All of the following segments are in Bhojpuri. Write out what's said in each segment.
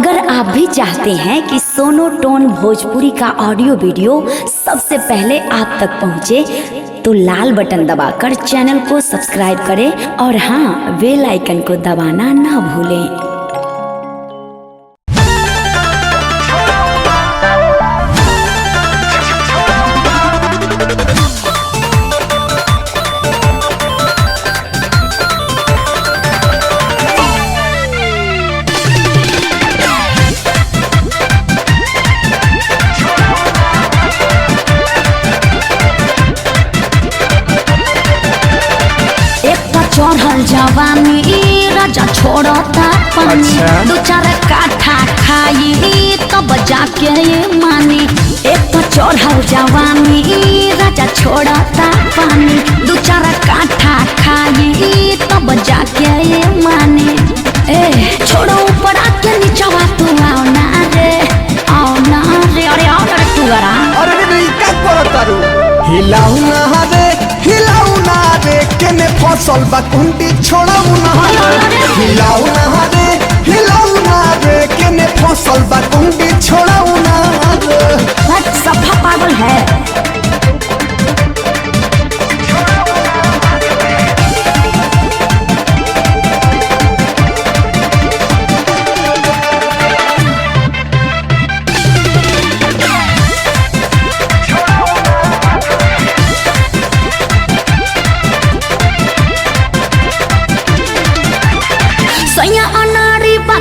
अगर आप भी चाहते हैं कि सोनोटोन भोजपुरी का ऑडियो वीडियो सबसे पहले आप तक पहुंचे, तो लाल बटन दबाकर चैनल को सब्सक्राइब करें और हाँ, बेल आइकन को दबाना ना भूलें। चढ़ल जवानी राजा छोड़ता पानी, दो चार काठा खाई तब जाके ये मानी। एक तो चढ़ल जवानी राजा छोड़ता पानी, दो चार काठा खाई तब जाके ये मानी। ए छोड़ो ऊपर आके नीचवा तू आओ ना रे, अरे आओ ना तू गरा। अरे रे का करतारू हिलाऊ ना रे, हिलाऊ ना रे, केने फसल बा कुंडी छोड़ाऊ ना रे, हिलाऊ ना रे, हिलाऊ ना रे, केने फसल बा कुंडी छोड़ाऊ ना रे। हट सफा पागल है।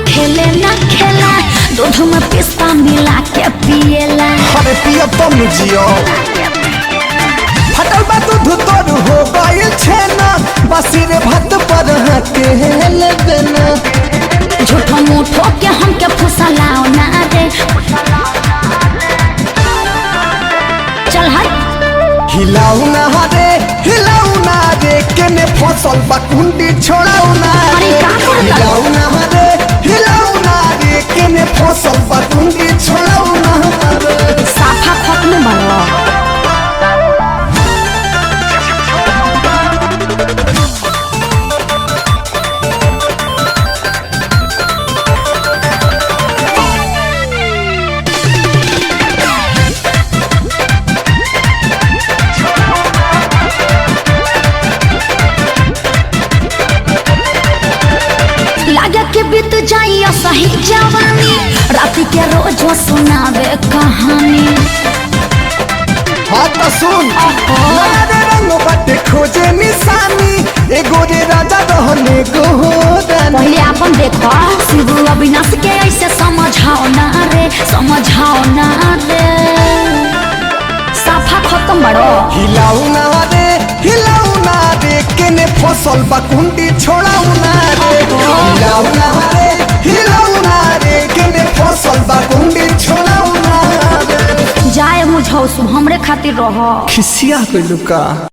खेले ना खेला, दूध में पिस्ता मिला के पिएला। अरे पियो तो मुझियो फटल बा दूध तोर हो गइल छेना, बसिरे भात पर हाथे हेले देना। झूठो मूठो के हमके फुसलाओ ना रे, चल हट। हिलाऊ ना रे, हिलाऊ ना रे, केने फसल बा कुंडी छोड़ाऊ ना रे, हिलाऊ ना रे, हिलाऊ ना रे, केने फसल बा कुंडी छोड़ाऊ ना रे। साफा खत्म बनो। लागे के बीत जाइया सही जवानी, राती के रोज सुनावे कहानी। हाँ तो सुन लारे रंग बटे खोजे निशानी, एगो रे राजा रहने गोदानी। पहले अपन देखो शिव अविनाश के ऐसे समझाओ ना रे, समझाओ ना रे। साफा खत्म बड़ो। हिलाऊ ना रे, हिलाऊ ना रे, केने फसल बा कुंडी छोड़ाऊ ना रे, हिलाऊ ना रे, हिलाऊ ना रे, केने फसल बा कुंडी छोड़ाऊ ना रे। जाए मुझो हमरे खातिर रहो। खिसिया पे लुका।